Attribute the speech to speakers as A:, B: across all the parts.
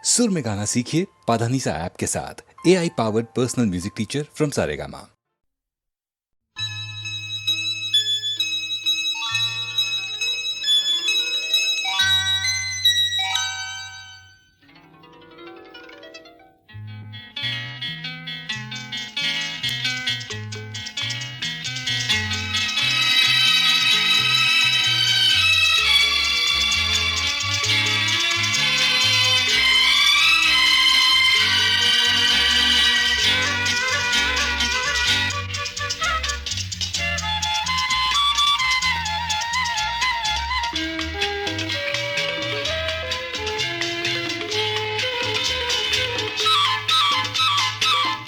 A: सुर में गाना सीखिए पाधानीसा ऐप के साथ। AI powered personal music teacher from Saregama.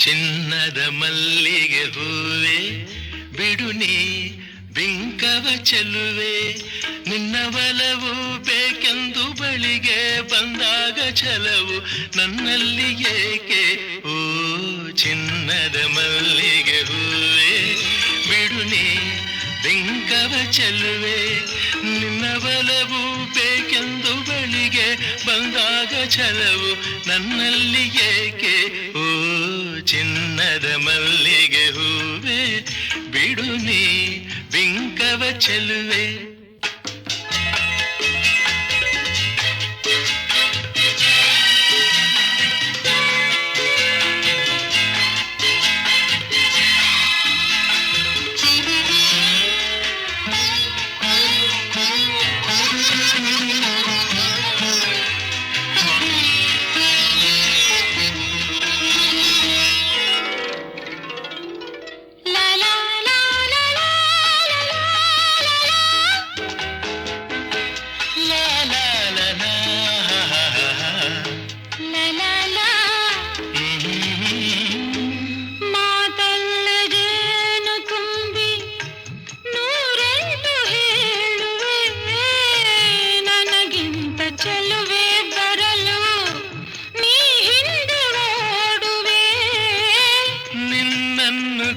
B: ಚಿನ್ನದ ಮಲ್ಲಿಗೆ ಹೂವೆ ಬಿಡು ನೀ ಬಿಂಕವ ಚೆಲುವೆ, ನಿನ್ನ ಬಲವು ಬೇಕೆಂದು ಬಳಿಗೆ ಬಂದಾಗ ಛಲವು ನನ್ನಲ್ಲಿ ಏಕೆ? ಓ ಚಿನ್ನದ ಮಲ್ಲಿಗೆ ಹೂವೆ ಬಿಡು ನೀ ಬಿಂಕವ ಚೆಲುವೆ, ನಿನ್ನ ಬಲವು ಬೇಕೆಂದು ಬಳಿಗೆ ಬಂದಾಗ ಛಲವು ನನ್ನಲ್ಲಿ ಏಕೆ? ಓ ಚಿನ್ನದ ಮಲ್ಲಿಗೆ ಹೂವೆ ಬಿಡು ನೀ ಬಿಂಕವ ಚೆಲುವೆ.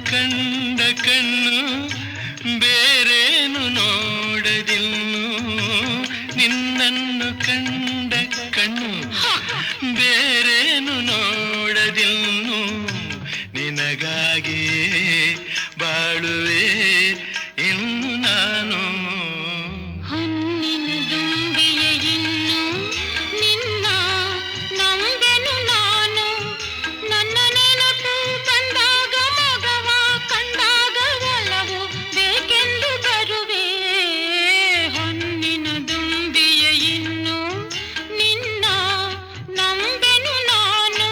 B: ಕಂಡ ಕಣ್ಣು ಬೇರೇನು ನೋಡದಿನ್ನು, ನಿನ್ನನ್ನು ಕಂಡ ಕಣ್ಣು ಬೇರೇನು ನೋಡದಿನ್ನು, ನಿನಗಾಗಿ ಬಾಳುವೆ ಇನ್ನು ನಾನು.
C: ಹೊನ್ನಿನ ದುಂಬಿಯ ಇನ್ನು ನಿನ್ನ ನಂಬೆನು ನಾನು, ನನ್ನ ನೆನಪು ಬಂದಾಗ ಮಗವ ಕಂಡಾಗ ಒಲವು ಬೇಕೆಂದು ಬರುವೆ. ಹೊನ್ನಿನ ದುಂಬಿಯ ಇನ್ನು ನಿನ್ನ ನಂಬೆನು ನಾನು.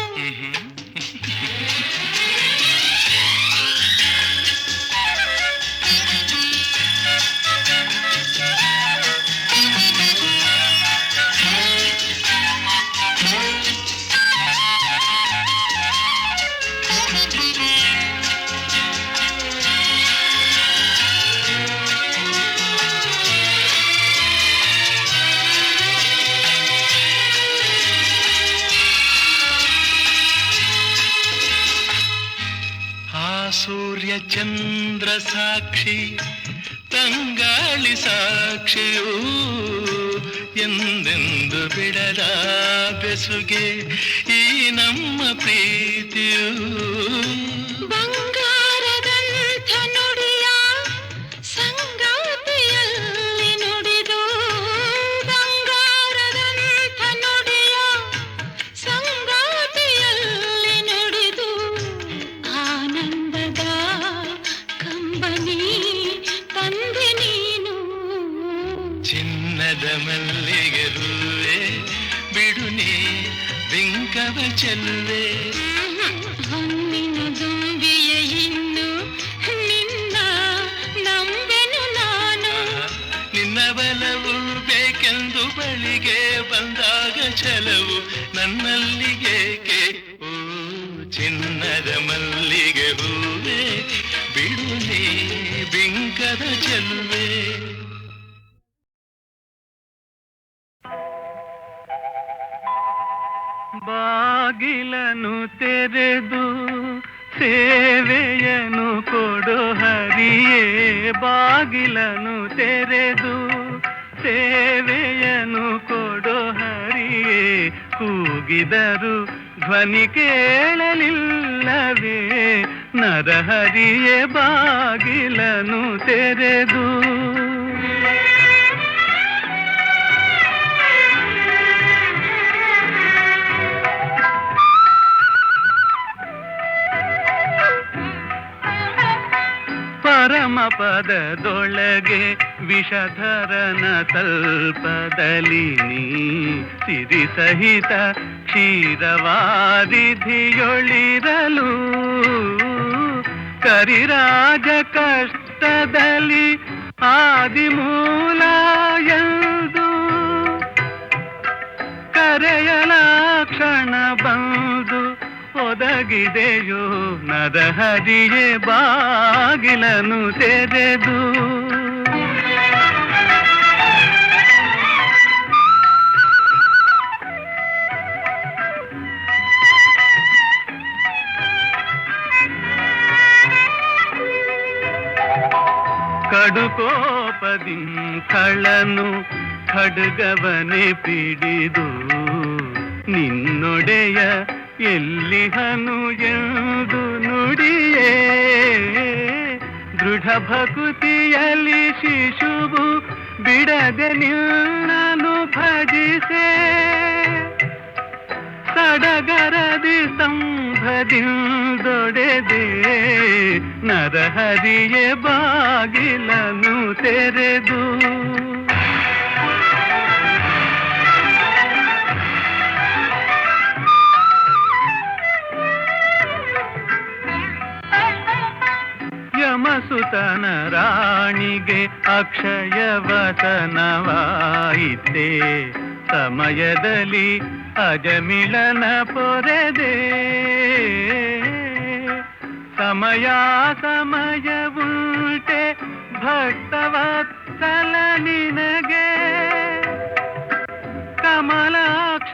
B: ಸೂರ್ಯ ಚಂದ್ರ ಸಾಕ್ಷಿ ತಂಗಾಳಿ ಸಾಕ್ಷಿಯೂ ಎಂದೆಂದು ಬಿಡದ ಬೆಸುಗೆ ಈ ನಮ್ಮ ಪ್ರೀತಿಯೂ.
C: ಬಂಗಾರದಂಥ ನುಡಿಯ ಸಂಗಾತಿಯಲ್ಲಿ ನುಡಿದು, ಬಂಗಾರದಂಥ ನುಡಿಯ ಸಂಗಾತಿಯಲ್ಲಿ ನುಡಿದು, ಆನಂದದ ಕಂಬನಿ ತಂದೆ ನೀನು.
B: ಚಿನ್ನದ ಮಲ್ಲಿಗೆ ಹೂವೆ ಬಿಡು ನೀ ಬಿಂಕವ ಚೆಲುವೆ,
C: ಹೊನ್ನಿನ ದುಂಬಿಯ ಇನ್ನು ನಿನ್ನ ನಂಬೆನು ನಾನು.
B: ನಿನ್ನ ಬಲವು ಬೇಕೆಂದು ಬಳಿಗೆ ಬಂದಾಗ ಛಲವು ನನ್ನಲ್ಲಿ ಏಕೆ? ಓ ಚಿನ್ನದ ಮಲ್ಲಿಗೆ ಹೂವೆ ಬಿಡು ನೀ ಬಿಂಕದ ಚೆಲುವೆ.
D: ಬಾಗಿಲನು ತೆರೆದು ಸೇವೆಯನು ಕೊಡು ಹರಿಯೇ, ಬಾಗಿಲನು ತೆರೆದು ಸೇವೆಯನು ಕೊಡು ಹರಿಯೇ, ಕೂಗಿ ಕೂಗಿದರು ಧ್ವನಿ ಕೇಳಲಿಲ್ಲವೇ ನರಹರಿಯೇ ಬಾಗಿಲನು ತೆರೆದು ಪರಮ ಪದದೊಳಗೆ ವಿಷಧರನ ತಲ್ಪದಲ್ಲಿ ನೀ ಸಿರಿ ಸಹಿತ ಕ್ಷೀರವಾರಿಧಿಯೊಳಿರಲು ಕರಿರಾಜ ಕಷ್ಟದಲ್ಲಿ ಆದಿಮೂಲ ಎಂದು ಕರೆಯಲ ಕ್ಷಣ ಬಂದು ಒದಗಿದೆಯೋ ನರಹರಿಯೇ ಬಾಗಿಲನು ತೆರೆದು ಕಡುಕೋಪದಿ ಖಳನು ಖಡ್ಗವನೆ ಪಿಡಿದು ನಿನ್ನೊಡೆಯ ಎಲ್ಲಿಹನು ಎಂದು ನುಡಿಯೇ ದೃಢ ಭಕುತಿಯಲ್ಲಿ ಶಿಶುವು ಬಿಡದೆ ನಿನ್ನನು ಭಜಿಸೆ ಸಡಗರದಿ ಸಂಭದಿಂದೊಡೆದೆ ನರಹರಿಯೇ ಬಾಗಿಲನು ತೆರೆದು ಯಮಸುತನ ರಾಣಿಗೆ ಅಕ್ಷಯವತನವಾಯಿತೆ ಸಮಯದಲ್ಲಿ ಅಜಮಿಳನ ಪೊರೆದೆ ಸಮಯ ಸಮಯವುಂಟೆ ಭಕ್ತವತ್ಸಲ ನಿನಗೆ ಕಮಲಾಕ್ಷ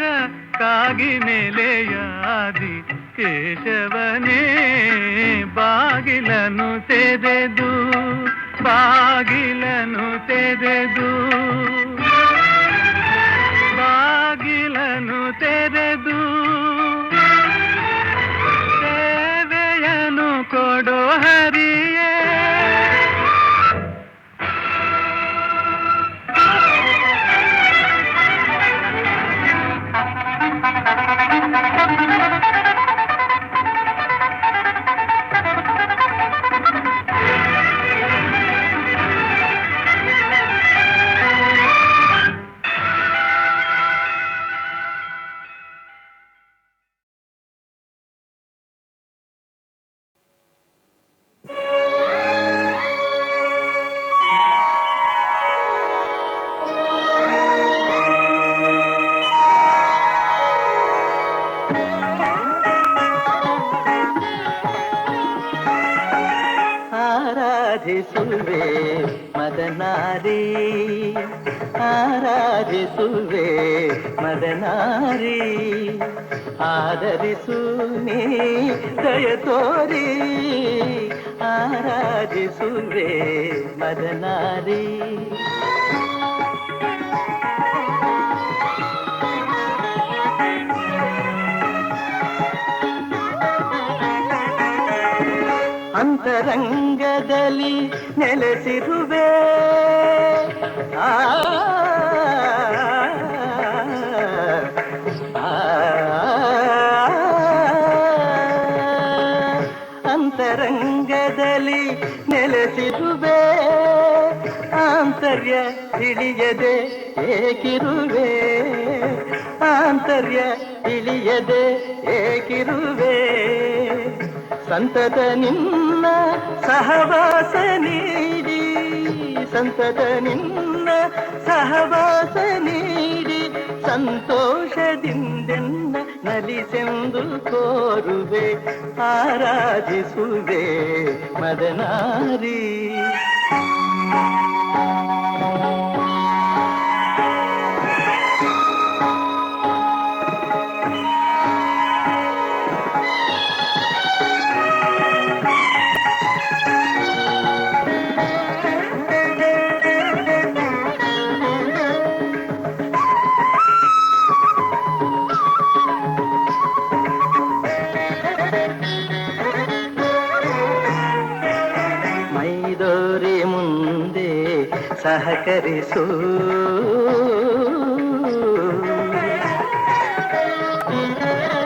D: ಕಾಗಿ ನೆಲೆಯಾದಿ ಕೇಶವನೇ ಬಾಗಿಲನು ತೆರೆದು ಬಾಗಿಲನು ತೆರೆದು ಬಾಗಿಲನು ತೆರೆದು ಸೇವೆಯನು ಕೊಡೋ ಹರಿಯೇ
E: ಆರಾಧಿಸುವೆ ಮದನಾರಿ ಆರಾಧಿಸುವೆ ಮದನಾರಿ ಆದರಿಸು ನೀ ದಯ ತೋರಿ ಆರಾಧಿಸುವೆ ಮದನಾರಿ ಅಂತರಂಗದಲ್ಲಿ ನೆಲೆಸಿರುವೆ ಅಂತರಂಗದಲ್ಲಿ ನೆಲೆಸಿರುವೆ ಆಂತರ್ಯ ತಿಳಿಯದೆ ಏಕಿರುವೆ ಆಂತರ್ಯ ತಿಳಿಯದೆ ಏಕಿರುವೆ ಸಂತತ ನಿನ್ನ ಸಹವಾಸ ನೀಡಿ ಸಂತತ ನಿನ್ನ ಸಹವಾಸ ನೀಡಿ ಸಂತೋಷದಿಂದೆನ್ನ ನಲಿಸೆಂದು ಕೋರುವೆ ಆರಾಧಿಸುವೆ ಮದನಾರಿ ಸಹಕರಿಸು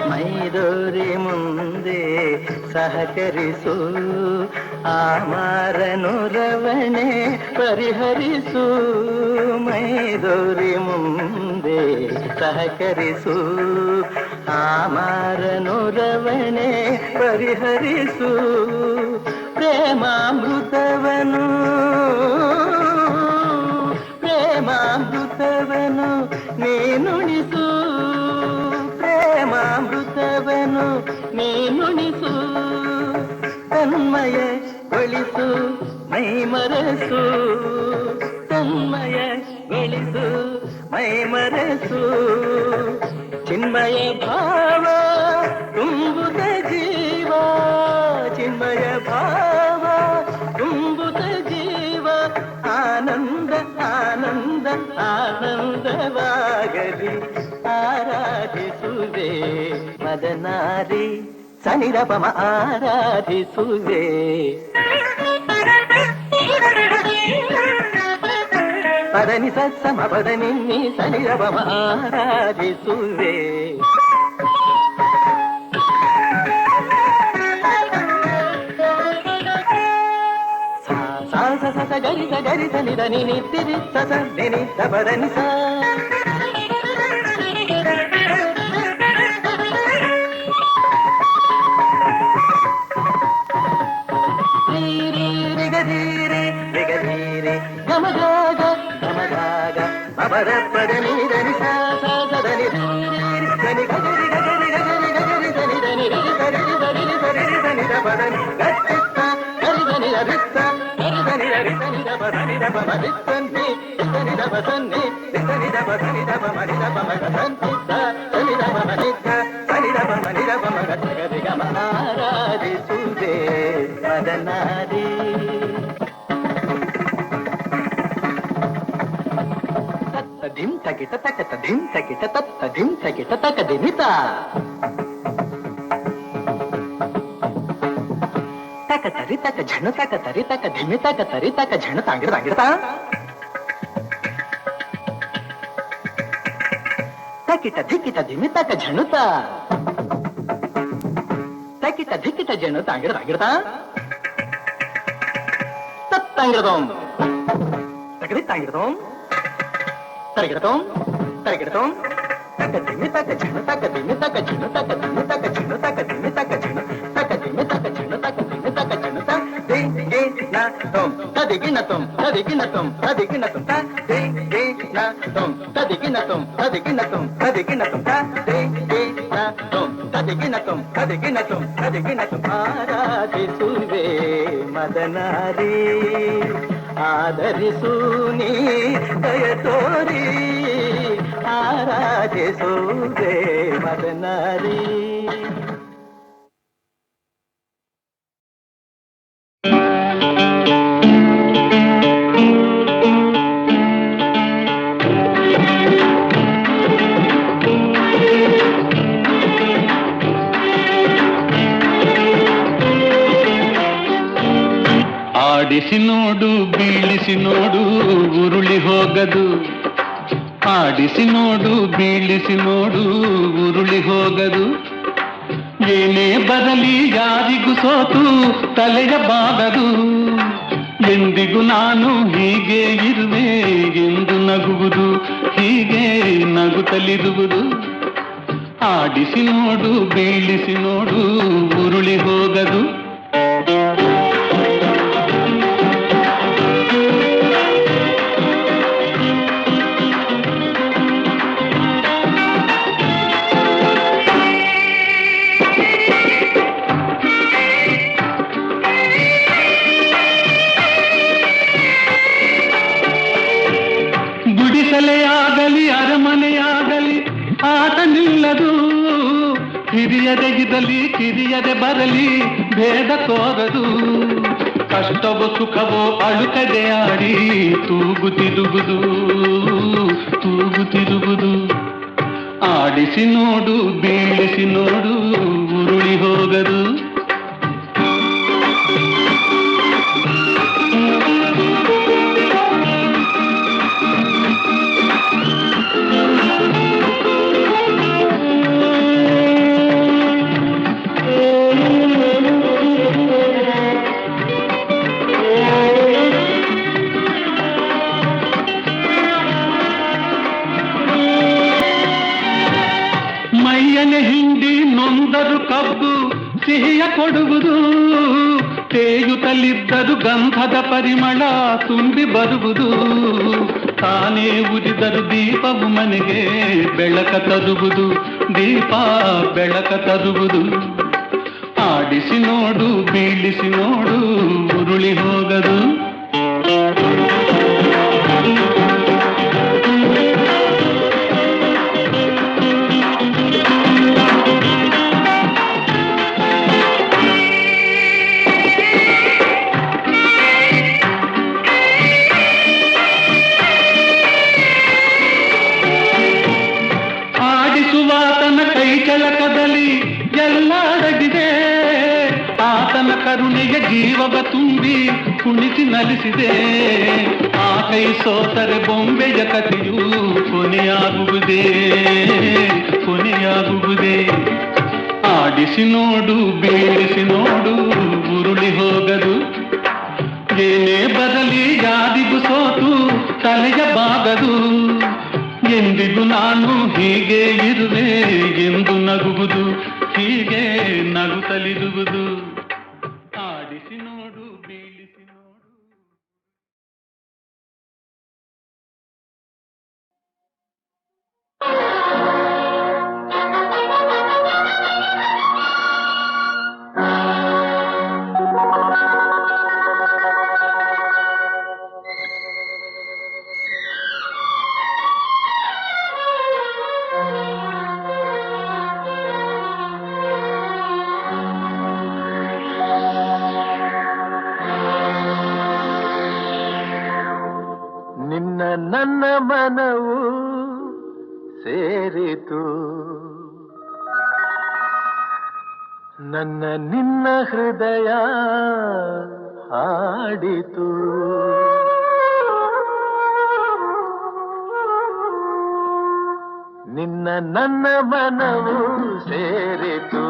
E: ಮೈದೋರಿ ಮುಂದೆ ಸಹಕರಿಸು ಆಮಾರನು ರವಣೆ ಪರಿಹರಿಸು ಮೈದೋರಿ ಮುಂದೆ ಸಹಕರಿಸು ಆಮಾರನು ರವಣೆ ಪರಿಹರಿಸು ಪ್ರೇಮಾಮೃತವನು ಪ್ರೇಮಾಮೃತವನು ನೀನುಣಿಸು ಪ್ರೇಮಾಮೃತವನು ನೀನುಣಿಸು ತನ್ಮಯಗೊಳಿಸು ಮೈಮರೆಸು ತನ್ಮಯಗೊಳಿಸು ಮೈಮರೆಸು ಚಿನ್ಮಯ ಭಾವ ತುಂಬುತ್ತ ಜೀವ ಚಿನ್ಮಯ ಭಾವ ತುಂಬುತ್ತ ಜೀವ ಆನಂದ ಆನಂದ ಆನಂದವಾಗಲಿ ಆರಾಧಿಸುವೆ ಮದನಾರಿ ಸನಿರಪಮ ಆರಾಧಿಸುವೆ ಪದನಿ ಸತ್ಸಮ ಪದನಿ ಸನಿರಪಮ ಆರಾಧಿಸುವೆ ಗರಿ ಗರಿ ಸನಿದ ನಿನಿ ತಿರಿ ಸಸ ನಿನಿ ಪದನಿ ಸ ಗಮಗಾಗ ಗಮಗಾಗ ಅಪರ ಪದ ನೀರನಿ ಸದನಿ ಗರಿ ಗರಿ ಗರಿ ಗರಿ ಗರಿ ಸನಿ ದನಿ ಗರಿ ಗರಿ ಗರಿ ಗರಿ ಸನಿ ದ ಪದನಿ ಗಟ್ಟಿತ್ತ ಗರಿ ಸನಿ ದ ಬಿತ್ತ ಗರಿ ಸನಿ the ರಿಸನಿ the ಪದನಿ the ಪಮ ಬಿತ್ತನಿ Sunny the ಪದನಿ Sunny the ಪದನಿ the ಪಮ ನಿ the ಪಮ ಗಂತಿತ್ತ Sunny the ಪಮ ನಿತ್ತ Sunny the ಪಮ ನಿ ದ ಪಮ ಗರಿ ಗರಿ ಗಮ ಆರಾಧಿಸುವೆ ಮದನಾರಿ ಧಿಂ ತಗಿಟ ತಕತ ಧಿಂ ತಗಿಟ ತತ್ತ ಧಿಂ ತಗಿಟ ತಕ ದಿಮಿತ ತಕ ತರಿ ತಕ ಝಣ ತಕ ತರಿ ತಕ ಧಿಮಿ ತಕ ತರಿ ತಕ ಝಣ ತಾಂಗಿಡ ತಾಂಗಿಡತ ತಕಿಟ ಧಿಕಿಟ ಧಿಮಿ ತಕ ಝಣುತ ತಕಿಟ ಧಿಕಿಟ ಝಣ ತಾಂಗಿಡ ತಾಂಗಿಡತ ತತ್ತಾಂಗಿಡದೋಂ ತಕದಿ ತಾಂಗಿಡದೋಂ ತರಗಿಡತೋಂ ತರಗಿಡತೋಂ ತಕ ದಿಮಿ ತಕ ಝಣ ತಕ ದಿಮಿ ತಕ ಝಣ ತಕ ದಿಮಿ ತಕ ಝಣ ತಕ ದಿಮಿ ತಕ ಝಣ ತಕ ದಿಮಿ ತಕ ಝಣ ತಕ ದಿಮಿ ತಕ ಝಣ ತ ದಿ ಗೆ ನ ತೋಂ ತದಿಗಿನ ತೋಂ ತದಿಗಿನ ತೋಂ ತದಿಗಿನ ತೋಂ ತ ದಿ ಗೆ ನ ತೋಂ ತದಿಗಿನ ತೋಂ ತದಿಗಿನ ತೋಂ ತದಿಗಿನ ತೋಂ ತ ದಿ ಗೆ ನ ತೋಂ ತದಿಗಿನ ತೋಂ ತದಿಗಿನ ತೋಂ ತದಿಗಿನ ತೋಂ ಆರಾಧಿಸುವೆ ಮದನಾರಿ ಆದರಿಸು ನೀ ದಯ ತೋರಿ ಆರಾಧಿಸುವೆ ಮದನಾರಿ
F: ಆಡಿಸಿ ನೋಡು ಬೀಳಿಸಿ ನೋಡು ಉರುಳಿ ಹೋಗದು ಆಡಿಸಿ ನೋಡು ಬೀಳಿಸಿ ನೋಡು ಉರುಳಿ ಹೋಗದು ಏನೇ ಬರಲಿ ಯಾರಿಗೂ ಸೋತು ತಲೆಯ ಬಾಗದು ಎಂದಿಗೂ ನಾನು ಹೀಗೆ ಇರುವೆ ಎಂದು ನಗುವುದು ಹೀಗೆ ನಗುತ್ತಲಿರುವುದು ಆಡಿಸಿ ನೋಡು ಬೀಳಿಸಿ ನೋಡು ಉರುಳಿ ಹೋಗದು ಗುಡಿಸಲೆಯಾಗಲಿ ಅರಮನೆಯಾಗಲಿ ಆಟ ನಿಲ್ಲದು ಹಿರಿಯದೆಗಿದಲಿ ಕಿರಿಯದೆ ಬರಲಿ ಭೇದ ತೋರದು ಕಷ್ಟವೋ ಸುಖವೋ ಅಳುಕದೆ ಆಡಿ ತೂಗುತ್ತಿರುವುದು ತೂಗುತ್ತಿರುವುದು ಆಡಿಸಿ ನೋಡು ಬೀಳಿಸಿ ನೋಡು ಉರುಳಿ ಹೋಗದು ಕಹಿಯನೆ ಹಿಂಡಿ ನೊಂದರು ಕಬ್ಬು ಸಿಹಿಯ ಕೊಡುವುದು, ತೇಯುತ್ತಲಿದ್ದರು ಗಂಧದ ಪರಿಮಳ ತುಂಬಿ ಬರುವುದು, ತಾನೇ ಉರಿದರು ದೀಪವು ಮನೆಗೆ ಬೆಳಕ ತರುವುದು, ದೀಪ ಬೆಳಕ ತರುವುದು. ಆಡಿಸಿ ನೋಡು ಬೀಳಿಸಿ ನೋಡು ಉರುಳಿ ಹೋಗದು. ಆಡಿಸುವಾತನ ಕೈ ಚಳಕದಲ್ಲಿ ಎಲ್ಲ ಅಡಗಿದೆ, ಆತನ ಕರುಣೆಯ ಜೀವವ ತುಂಬಿ ಕುಣಿಸಿ ನಲಿಸಿದೆ. ಆ ಕೈ ಸೋತರೆ ಬೊಂಬೆಯ ಕಥೆಯು ಕೊನೆಯಾಗುವುದೇ, ಕೊನೆಯಾಗುವುದೇ. ಆಡಿಸಿ ನೋಡು ಬೀಳಿಸಿ ನೋಡು ಉರುಳಿ ಹೋಗದು. ಏನೇ ಬರಲಿ ಯಾರಿಗೂ ಸೋತು ತಲೆಯ ಬಾಗದು. ಎಂದಿಗೂ ನಾನು ಹೀಗೆ ಇರುವೆ ಎಂದು ನಗುವುದು, ಹೀಗೆ ನಗುತ್ತಲಿರುವುದು. ಆಡಿಸಿ ನೋಡು ಬೀಳಿಸಿ ನೋಡು.
D: ನನ್ನ ಮನವು ಸೇರಿತು, ನನ್ನ ನಿನ್ನ ಹೃದಯ ಹಾಡಿತು. ನಿನ್ನ ನನ್ನ ಮನವು ಸೇರಿತು,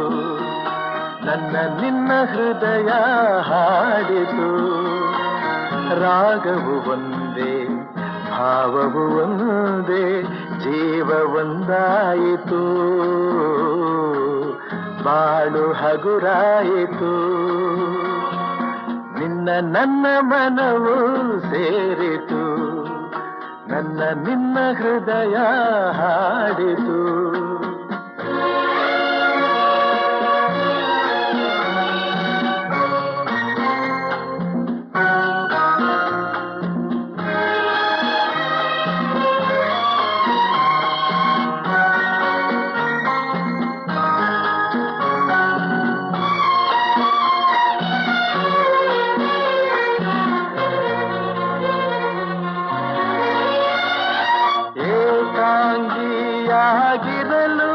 D: ನನ್ನ ನಿನ್ನ ಹೃದಯ ಹಾಡಿತು. ರಾಗವು ಒಂದೇ ಭಾವವು ಒಂದೇ, ಜೀವ ಒಂದಾಯಿತು, ಬಾಳು ಹಗುರಾಯಿತು. ನಿನ್ನ ನನ್ನ ಮನವು ಸೇರಿತು, ನನ್ನ ನಿನ್ನ ಹೃದಯ ಹಾಡಿತು. ಏಕಾಂಗಿಯಾಗಿರಲು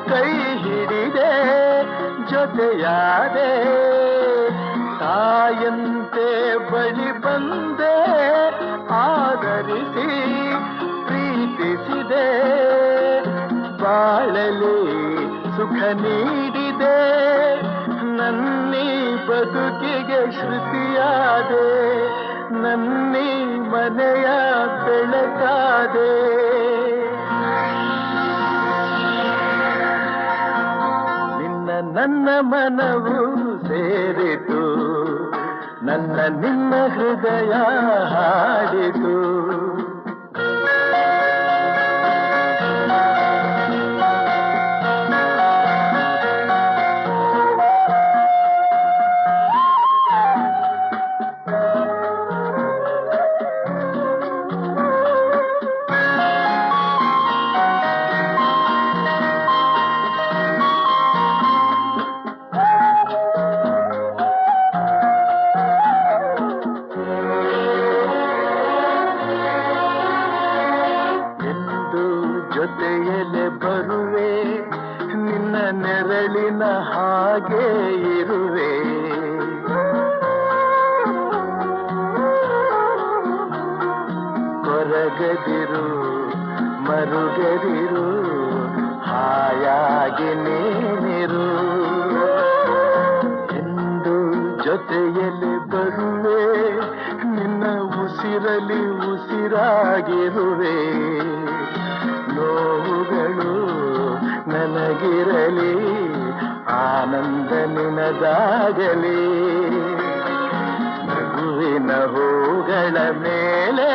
D: ಕೈ ಹಿಡಿದೆ, ಜೊತೆಯಾದೆ, ತಾಯಂತೆ ಬಳಿ ಬಂದೆ, ಆದರಿಸಿ ಪ್ರೀತಿಸಿದೆ. ಬಾಳಲಿ ಸುಖ ನೀಡಿದೆ, ನನ್ನೀ ಬದುಕಿಗೆ ಶ್ರುತಿಯಾದೆ, ನನ್ನೀ ಮನೆಯ ಬೆಳಕಾದೆ. ನಿನ್ನ ನನ್ನ ಮನವು ಸೇರಿತು, ನನ್ನ ನಿನ್ನ ಹೃದಯ ಹಾಡಿತು. ಜೊತೆಯಲೆ ಬರುವೆ, ನಿನ್ನ ನೆರಳಿನ ಹಾಗೆ ಇರುವೆ. ಕೊರಗದಿರು ಮರುಗದಿರು, ಹಾಯಾಗಿ ನೀನಿರು. ಎಂದು ಜೊತೆಯಲೆ ಬರುವೆ, ನಿನ್ನ ಉಸಿರಲಿ ಉಸಿರಾಗಿರುವೆ. ನೋವುಗಳು ನನ್ನ ನನಗಿರಲಿ, ಆನಂದ ನಿನದಾಗಲಿ. ನಗುವಿನ ಹೂಗಳ ಮೇಲೆ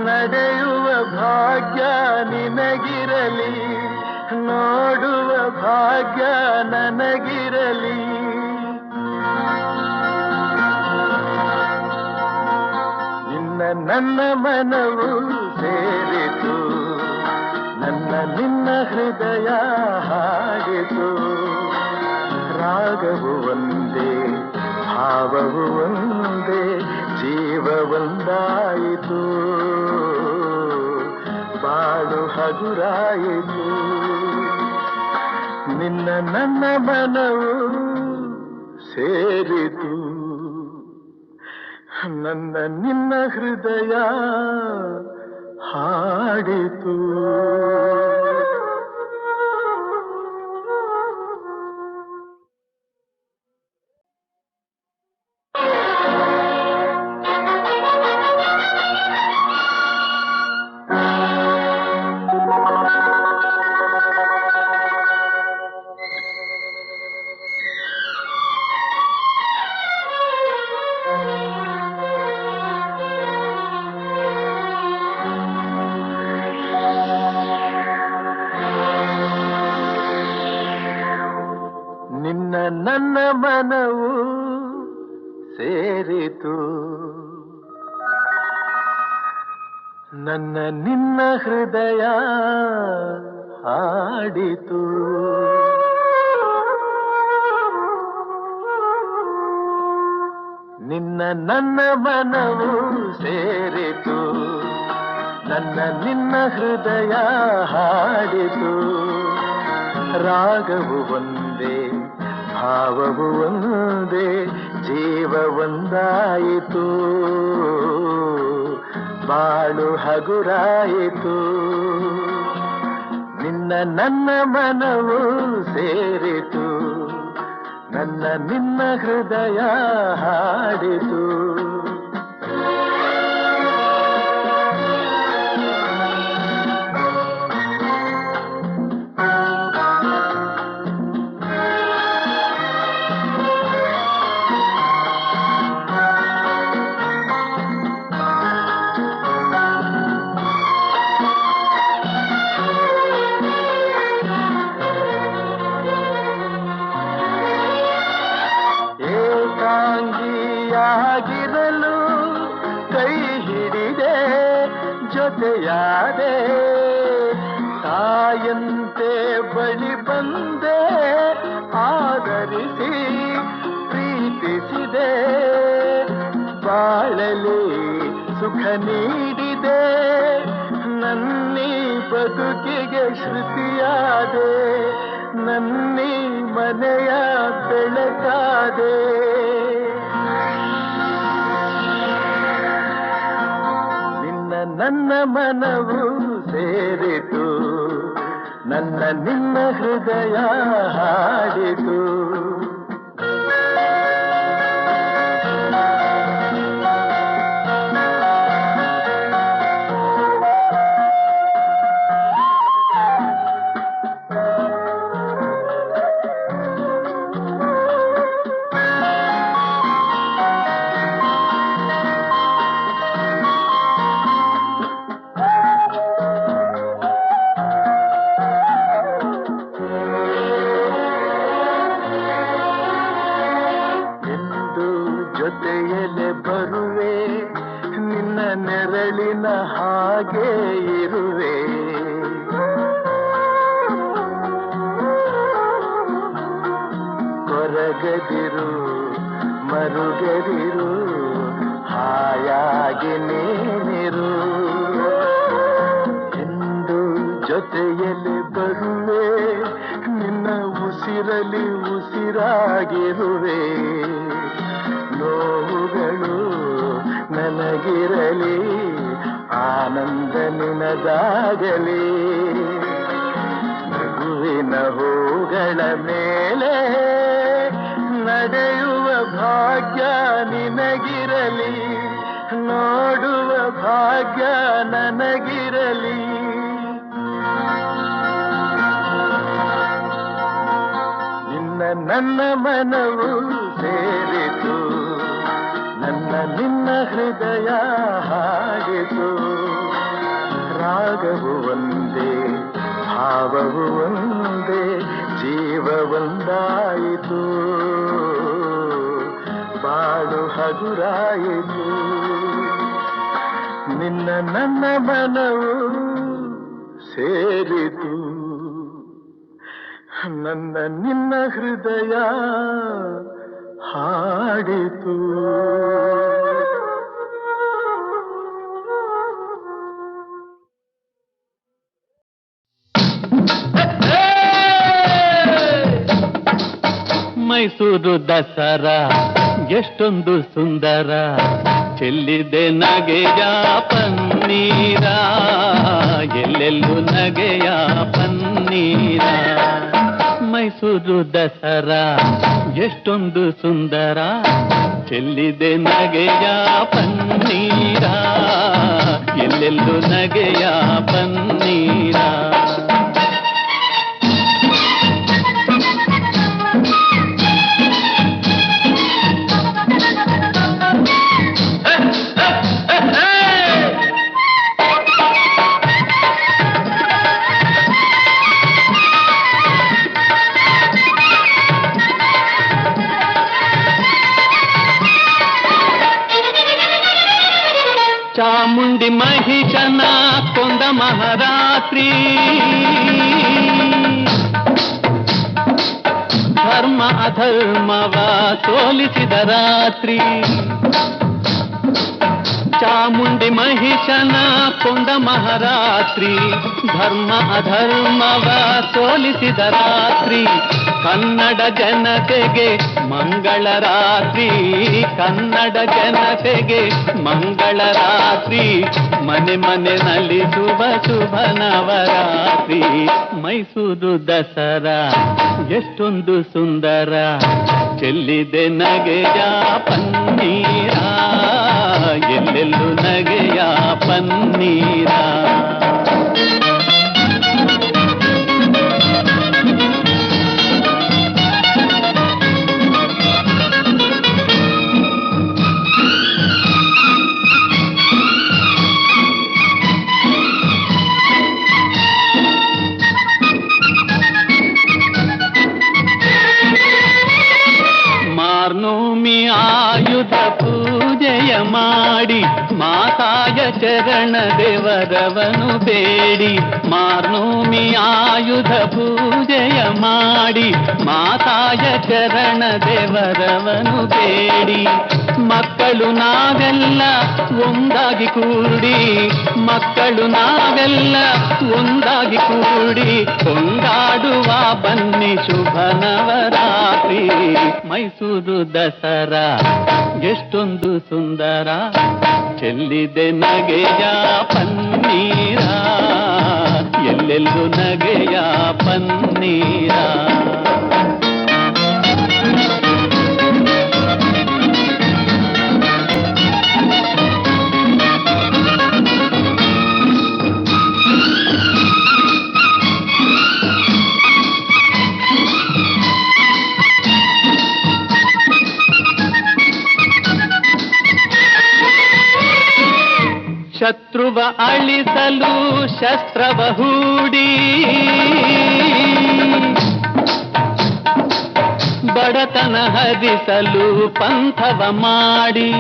D: ನಡೆಯುವ ಭಾಗ್ಯ ನಿನಗಿರಲಿ, ನೋಡುವ ಭಾಗ್ಯ ನನಗಿರಲಿ. ನಿನ್ನ ನನ್ನ ಮನವು ಸೇರಿತು, ನನ್ನ ನಿನ್ನ ಹೃದಯ ಹಾಡಿತು. ರಾಗವು ಒಂದೇ, ಭಾವವು ಒಂದೇ, ಜೀವ ಒಂದಾಯಿತು. ಬಾಳು ಹಗುರಾಯಿತು. ನಿನ್ನ ನನ್ನ ಮನವು ಸೇರಿತು, ನನ್ನ ನಿನ್ನ ಹೃದಯ ಹಾಡಿತು. ನನ್ನ ಮನವು ಸೇರಿತು, ನನ್ನ ನಿನ್ನ ಹೃದಯ ಹಾಡಿತು. ನಿನ್ನ ನನ್ನ ಮನವು ಸೇರಿತು, ನನ್ನ ನಿನ್ನ ಹೃದಯ ಹಾಡಿತು. ರಾಗವು ಒಂದೇ, ಭಾವವು ಒಂದೇ, ಜೀವ ಒಂದಾಯಿತು. ಬಾಳು ಹಗುರಾಯಿತು. ನಿನ್ನ ನನ್ನ ಮನವು ಸೇರಿತು, ನನ್ನ ನಿನ್ನ ಹೃದಯ ಹಾಡಿತು. ಏಕಾಂಗಿಯಾಗಿರಲು ಕೈ ಹಿಡಿದೆ, ಜೊತೆಯಾದೆ, ತಾಯಂತೆ ಬಳಿ ಬಂದೆ, ಆದರಿಸಿ ಪ್ರೀತಿಸಿದೆ. ಬಾಳಲಿ ಸುಖ ನೀಡಿದೆ, ನನ್ನೀ ಬದುಕಿಗೆ ಶ್ರುತಿಯಾದೆ, ನನ್ನೀ ಮನೆಯ ಬೆಳಕಾದೆ. ನಿನ್ನ ನನ್ನ ಮನವು ಸೇರಿತು, ನನ್ನ ನಿನ್ನ ಹೃದಯ ಹಾಡಿತು. ಜೊತೆಯಲೆ ಬರುವೆ, ನಿನ್ನ ನೆರಳಿನ ಹಾಗೆ ಇರುವೆ. ಕೊರಗದಿರು, ಮರುಗದಿರು, ಹಾಯಾಗಿ ನೀನಿರು. ಎಂದು ಜೊತೆಯಲೆ ಬರುವೆ, ನಿನ್ನ ಉಸಿರಲಿ ಉಸಿರಾಗಿರುವೆ. ನೋವುಗಳು ನನಗಿರಲಿ, ಆನಂದ ನಿನದಾಗಲಿ. ನಗುವಿನ ಹೂಗಳ ಮೇಲೆ ನಡೆಯುವ ಭಾಗ್ಯ ನಿನಗಿರಲಿ, ನೋಡುವ ಭಾಗ್ಯ ನನಗಿರಲಿ. ನನ್ನ ಮನವು ಸೇರಿತು, ನನ್ನ ನಿನ್ನ ಹೃದಯ ಹಾಡಿತು. ರಾಗವು ಒಂದೇ, ಭಾವವು ಒಂದೇ, ಜೀವ ಒಂದಾಯಿತು, ಬಾಳು ಹಗುರಾಯಿತು. ನಿನ್ನ ನನ್ನ ಮನವು ಸೇರಿತು, ನನ್ನ ನಿನ್ನ ಹೃದಯ ಹಾಡಿತು.
F: ಮೈಸೂರು ದಸರಾ ಎಷ್ಟೊಂದು ಸುಂದರ, ಚೆಲ್ಲಿದೆ ನಗೆಯ ಪನ್ನೀರ, ಎಲ್ಲೆಲ್ಲೂ ನಗೆಯ ಪನ್ನೀರ. ಮೈಸೂರು ದಸರಾ ಎಷ್ಟೊಂದು ಸುಂದರ, ಚೆಲ್ಲಿದೆ ನಗೆಯ ಪನ್ನೀರ, ಎಲ್ಲೆಲ್ಲೂ ನಗೆಯ ಪನ್ನೀರ. ಚಾಮುಂಡಿ ಮಹಿಷನ ಕೊಂದ ಮಹಾರಾತ್ರಿ, ಧರ್ಮ ಅಧರ್ಮವ ಸೋಲಿಸಿದ ರಾತ್ರಿ. ಚಾಮುಂಡಿ ಮಹಿಷನ ಕೊಂದ ಮಹಾರಾತ್ರಿ, ಧರ್ಮ ಅಧರ್ಮವ ಸೋಲಿಸಿದ ರಾತ್ರಿ. ಕನ್ನಡ ಜನತೆಗೆ ಮಂಗಳ ರಾತ್ರಿ, ಕನ್ನಡ ಜನತೆಗೆ ಮಂಗಳ ರಾತ್ರಿ. ಮನೆ ಮನೆ ನಲಿಸುವ ಶುಭ ನವರಾತ್ರಿ. ಮೈಸೂರು ದಸರಾ ಎಷ್ಟೊಂದು ಸುಂದರ, ಚೆಲ್ಲಿದೆ ನಗೆಯ ಪನ್ನೀರ, ಎಲ್ಲೆಲ್ಲೂ ನಗೆಯ ಪನ್ನೀರ. ಮಾರ್ನೋಮಿ ಆಯುಧ ಪೂಜೆಯ ಮಾಡಿ, ಮಾತಾಯ ಚರಣ ದೇವರವನು ಬೇಡಿ. ಮಾರ್ನೋಮಿ ಆಯುಧ ಪೂಜೆಯ ಮಾಡಿ, ಮಾತಾಯ ಚರಣ ದೇವರವನು ಬೇಡಿ. ಮಕ್ಕಳು ನಾವೆಲ್ಲ ಒಂದಾಗಿ ಕೂಡಿ, ಮಕ್ಕಳು ನಾವೆಲ್ಲ ಒಂದಾಗಿ ಕೂಡಿ, ಕೊಂಡಾಡುವ ಬನ್ನಿ ಶುಭ ನವರಾತ್ರಿ. ಮೈಸೂರು ದಸರಾ ಎಷ್ಟೊಂದು ಸುಂದರ, ಚೆಲ್ಲಿದೆ ನಗೆಯ ಪನ್ನೀರ, ಎಲ್ಲೆಲ್ಲೂ ನಗೆಯ ಪನ್ನೀರ. ಶತ್ರುವ ಅಳಿಸಲು ಶಸ್ತ್ರವ ಹೂಡಿ, ಬಡತನ ಹರಿಸಲು ಪಂಥವ ಮಾಡಿ.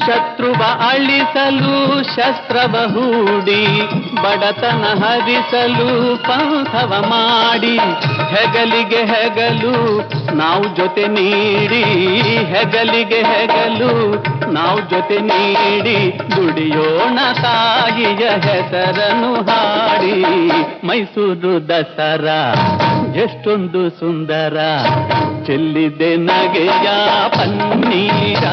F: ಶತ್ರುವ ಅಳಿಸಲು ಶಸ್ತ್ರವ ಹೂಡಿ, ಬಡತನ ಹರಿಸಲು ಪಂಥವ ಮಾಡಿ. ಹೆಗಲಿಗೆ ಹೆಗಲು ನಾವು ಜೊತೆ ನೀಡಿ, ಹೆಗಲಿಗೆ ಹೆಗಲು ನಾವು ಜೊತೆ ನೀಡಿ, ದುಡಿಯೋಣ ತಾಯಿಯ ಹೆಸರನ್ನು ಹಾಡಿ. ಮೈಸೂರು ದಸರಾ ಎಷ್ಟೊಂದು ಸುಂದರ, ಚೆಲ್ಲಿದೆ ನಗೆಯ ಪನ್ನೀರ,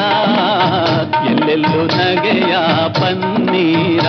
F: ಎಲ್ಲೆಲ್ಲೂ ನಗೆಯ ಪನ್ನೀರ.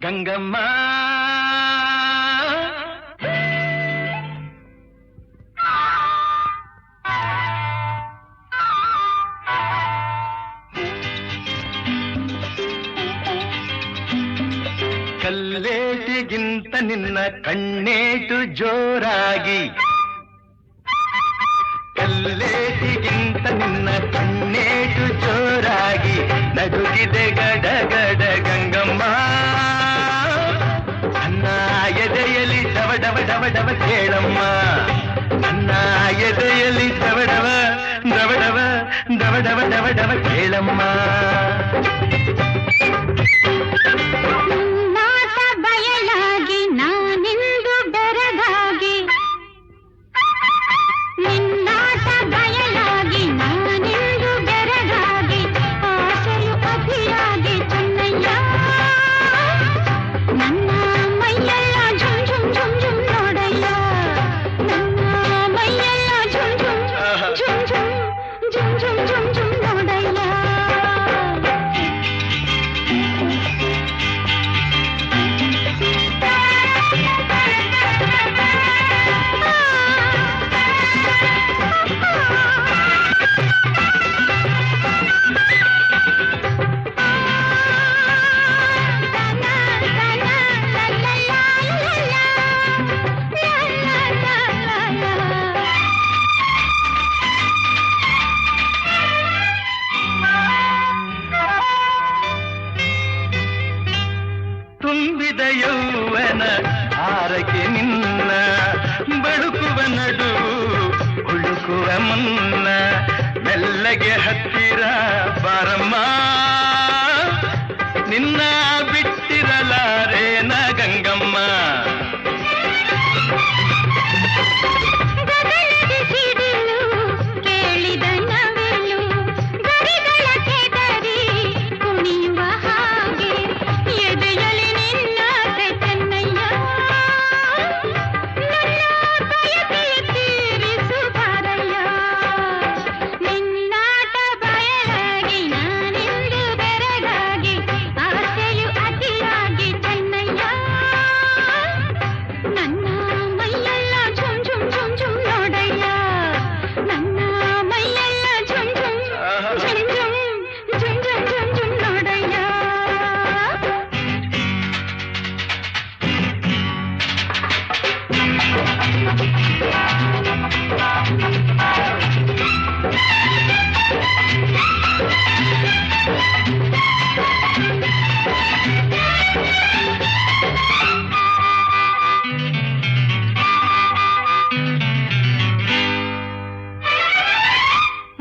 B: ಗಂಗಮ್ಮ ಕಲ್ಲೇಟಿಗಿಂತ ನಿನ್ನ ಕಣ್ಣೇಟು ಜೋರಾಗಿ ಕಲ್ಲೇಟಿಗಿಂತ ನಿನ್ನ ಕಣ್ಣೇಟು ಜೋರಾಗಿ ನಡುಗಿದೆ ಗಡಗಡ ಗಂಗಮ್ಮ ನನ್ನ ಎದೆಯಲ್ಲಿ ಡವ ಡವ ಡವ ಡವ ಕೇಳಮ್ಮ ನನ್ನ ಎದೆಯಲ್ಲಿ ಡವ ಡವ ಡವ ಡವ ಡವ ಡವ ಡವ ಡವ ಕೇಳಮ್ಮ ತುಂಬಿದ ಯೌವನ ಆರಕ್ಕೆ ನಿನ್ನ ಬಳುಕುವ ನಡು ಹುಡುಕುವ ಮುನ್ನ ಮೆಲ್ಲಗೆ ಹತ್ತಿರ ಬಾರಮ್ಮ ನಿನ್ನ ಬಿಟ್ಟಿರಲಾರೇನ ಗಂಗಮ್ಮ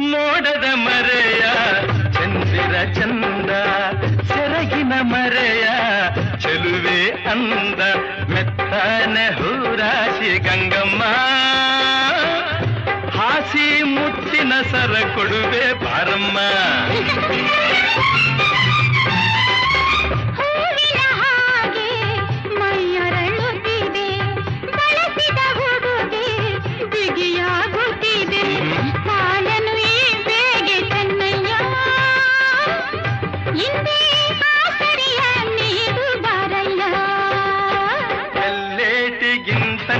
B: ಮೋಡದ ಮರೆಯ ಚಂದಿರ ಚಂದ ಸೆರಗಿನ ಮರೆಯ ಚೆಲುವೆ ಅಂದ ಮೆತ್ತನೆ ಹೂರಾಶಿ ಗಂಗಮ್ಮ ಹಾಸಿ ಮುತ್ತಿನ ಸರ ಕೊಡುವೆ ಬಾರಮ್ಮ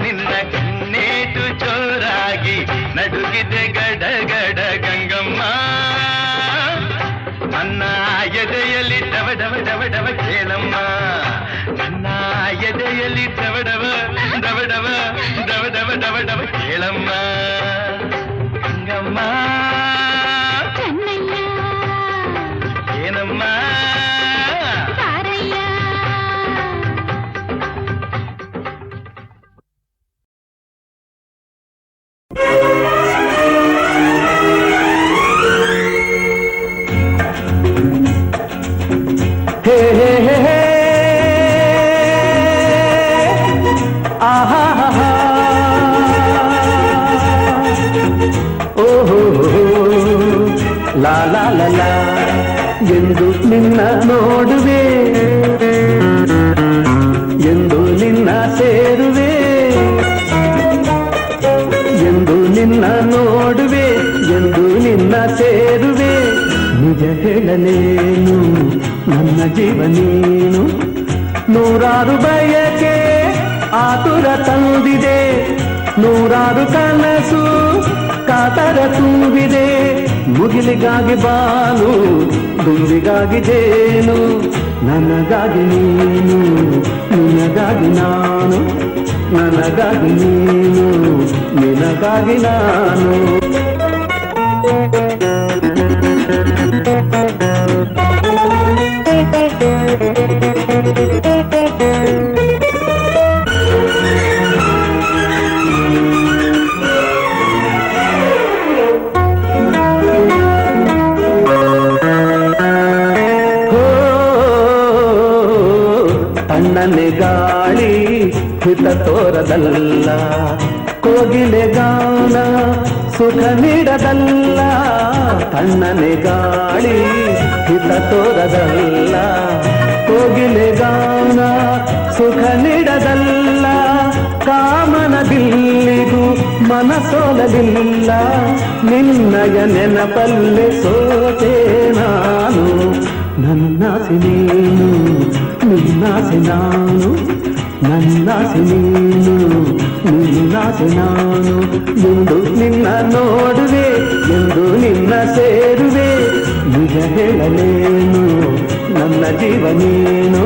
B: ನಿನ್ನ ಕಣ್ಣೇಟು ಜೋರಾಗಿ ನಡುಗಿದೆ ಗಡಗಡ ಗಂಗಮ್ಮ ನನ್ನ ಎದೆಯಲ್ಲಿ ಡವ ಡವ ಡವ ಡವ ಕೇಳಮ್ಮ ನನ್ನ ಎದೆಯಲ್ಲಿ ಡವ ಡವ ಡವ ಡವ ಡವ ಡವ ಡವ ಡವ ಕೇಳಮ್ಮ ಗಂಗಮ್ಮ ಏನಮ್ಮ
F: ಲಾ ಲಾ ಲಾ ಲಾ ಎಂದು ನಿನ್ನ ನೋಡುವೆ ಎಂದು ನಿನ್ನ ಸೇರುವೆ ಎಂದು ನಿನ್ನ ನೋಡುವೆ ಎಂದು ನಿನ್ನ ಸೇರುವೆ ನಿಜ ಹೇಳಲೇನು ನನ್ನ ಜೀವ ನೀನು ನೂರಾರು ಬಯಕೆ ಆತುರ ತಂದಿದೆ, ನೂರಾರು ಕನಸು ಕಾತರ ತುಂಬಿದೆ. ಮುಗಿಲಿಗಾಗಿ ಬಾನು, ದುಂಬಿಗಾಗಿ ಜೇನು, ನನಗಾಗಿ ನೀನು, ನಿನಗಾಗಿ ನಾನು, ನನಗಾಗಿ ನೀನು, ನಿನಗಾಗಿ ನಾನು. ತಣ್ಣನೆ ಗಾಳಿ ಹಿತ ತೋರದಲ್ಲ, ಕೋಗಿಲೆ ಗಾನ ಸುಖ ನೀಡದಲ್ಲ. ತಣ್ಣನೆ ಗಾಳಿ ಹಿತ ತೋರದಲ್ಲ, ಕೋಗಿಲೆ ಗಾನ ಸುಖ ನೀಡದಲ್ಲ. ಕಾಮನ ಬಿಲ್ಲಿಗೂ ಮನಸೋಲಲಿಲ್ಲ, ನಿನ್ನಯ ನೆನಪಲ್ಲಿ ಸೋತೆ ನಾನು. ನನ್ನಾಸೆ ನೀನು, ನಿನ್ನಾಸೆ ನಾನು, ನನ್ನಾಸೆ ನೀನು, ನಿನ್ನಾಸೆ ನಾನು. ಎಂದು ನಿನ್ನ ನೋಡುವೆ, ಎಂದು ನಿನ್ನ ಸೇರುವೆ, ನಿಜ ಹೇಳಲೇನು ನನ್ನ ಜೀವ ನೀನು,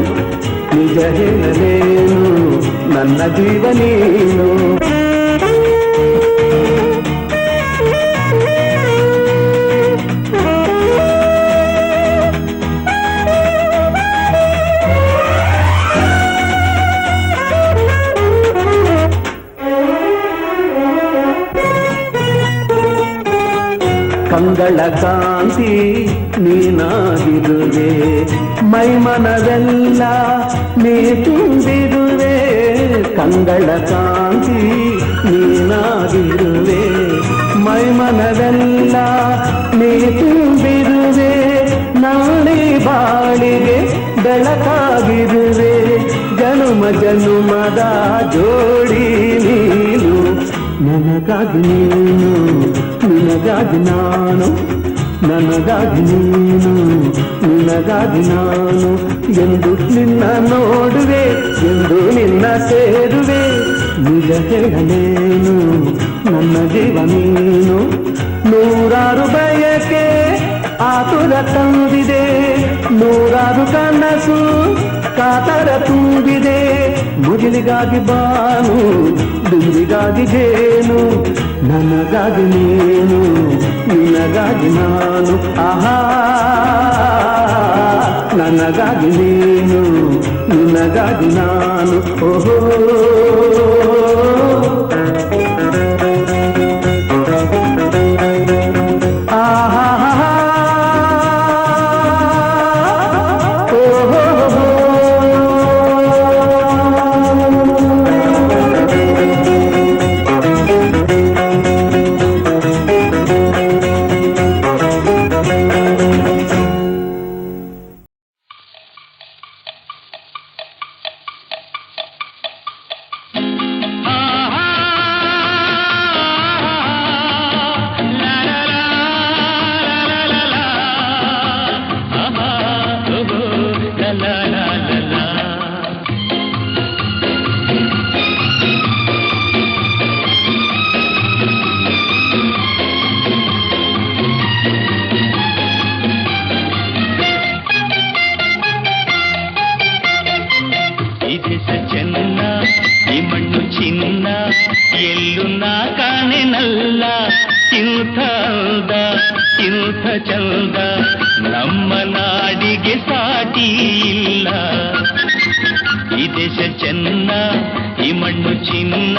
F: ನಿಜ ಹೇಳಲೇನು ನನ್ನ ಜೀವ ನೀನು. ಕಂಗಳ ಕಾಂತಿ ನೀನಾಗಿರುವೆ, ಮೈಮನವೆಲ್ಲ ನೀ ತುಂಬಿರುವೆ. ಕಂಗಳ ಕಾಂತಿ ನೀನಾಗಿರುವೆ, ಮೈಮನವೆಲ್ಲ ನೀ ತುಂಬಿರುವೆ. ನಾಳೆ ಬಾಳಿಗೆ ಬೆಳಕಾಗಿರುವೆ, ಜನುಮ ಜನುಮದ ಜೋಡಿ ನೀನು. ನನಗಾಗಿ ನೀನು, ನಿನಗಾಗಿ ನಾನು, ನನಗಾಗಿ ನೀನು, ನಿನಗಾಗಿ ನಾನು. ಎಂದು ನಿನ್ನ ನೋಡುವೆ, ಎಂದು ನಿನ್ನ ಸೇರುವೆ, ನಿಜ ಹೇಳಲೇನು ನನ್ನ ಜೀವ ನೀನು. ನೂರಾರು ಬಯಕೆ ಆತುರ ತಂದಿದೆ, ನೂರಾರು ಕನಸು ಕಾತರ ತುಂಬಿದೆ. ಮುಗಿಲಿಗಾಗಿ ಬಾನು, ದುಂಬಿಗಾಗಿ ಜೇನು, ನನಗಾಗಿ ನೀನು, ನಿನಗಾಗಿ ನಾನು. ಆಹಾ, ನನಗಾಗಿ ನೀನು, ನಿನಗಾಗಿ ನಾನು. ಓಹೋ
B: ಚಂದ ನಮ್ಮ ನಾಡಿಗೆ ಸಾಟಿ ಇಲ್ಲ. ಈ ದೇಶ ಚೆನ್ನ, ಈ ಮಣ್ಣು ಚಿನ್ನ.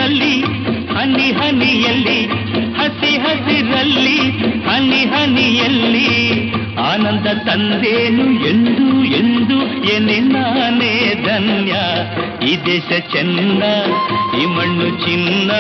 F: ಹಸಿರಲ್ಲಿ ಹನಿ ಹನಿಯಲ್ಲಿ ಹಸಿ ಹಸಿರಲ್ಲಿ ಹನಿ ಹನಿಯಲ್ಲಿ ಆನಂದ ತಂದೇನು ಎಂದು ಎಂದು ಎನ್ನೆ ನಾನೇ ಧನ್ಯ. ಈ ದೇಶ ಚೆನ್ನ, ಈ ಮಣ್ಣು ಚಿನ್ನ.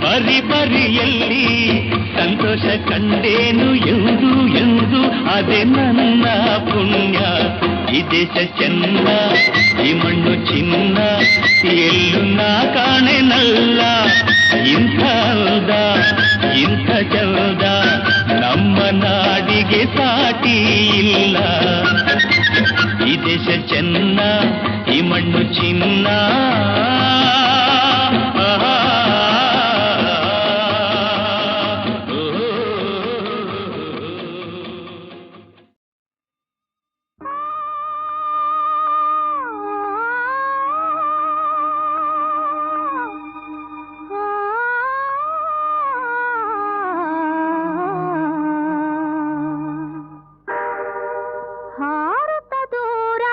F: ಪರಿಪರಿಯಲ್ಲಿ ಸಂತೋಷ ಕಂಡೇನು ಎಂದು ಎಂದು ಅದೇ ನನ್ನ ಪುಣ್ಯ. ಈ ದೇಶ ಚೆನ್ನ, ಈ ಮಣ್ಣು ಚಿನ್ನ, ಎಲ್ಲೂ ನಾ ಕಾಣೆನಲ್ಲ ಇಂಥ ಅಂದ ಇಂಥ ಚಂದ ನಮ್ಮ ನಾಡಿಗೆ ಸಾಟಿ ಇಲ್ಲ. ಈ ದೇಶ ಚೆನ್ನ, ಈ ಮಣ್ಣು ಚಿನ್ನ.
C: ಹಾರುತ್ತ ದೂರ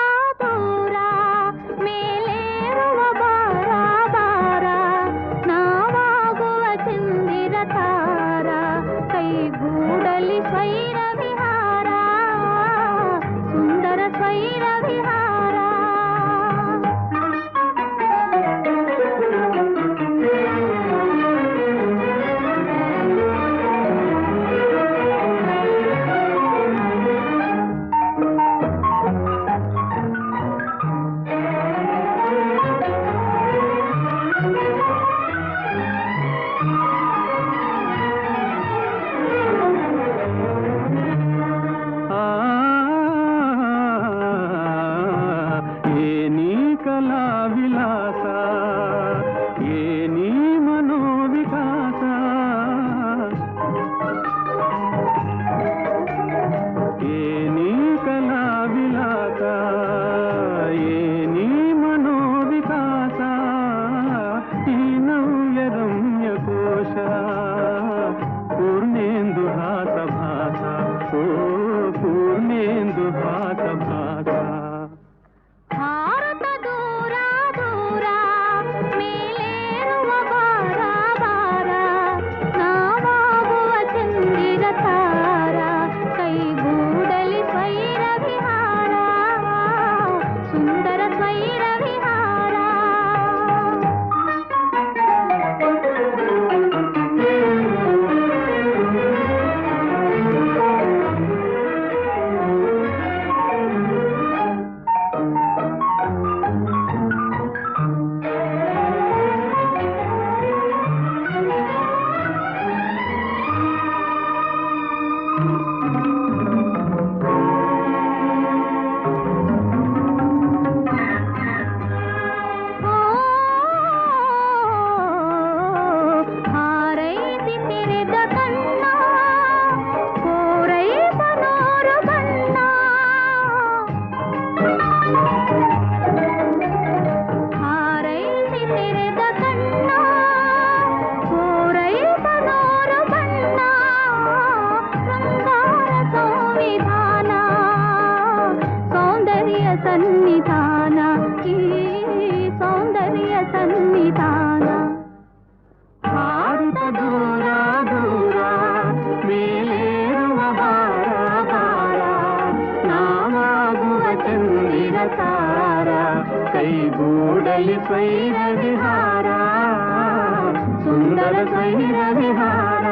C: ದೂರ ಮೇಲೇರುವ ಬಾರ
G: ಸುಂದರ ಸ್ವೈರ ವಿಹಾರ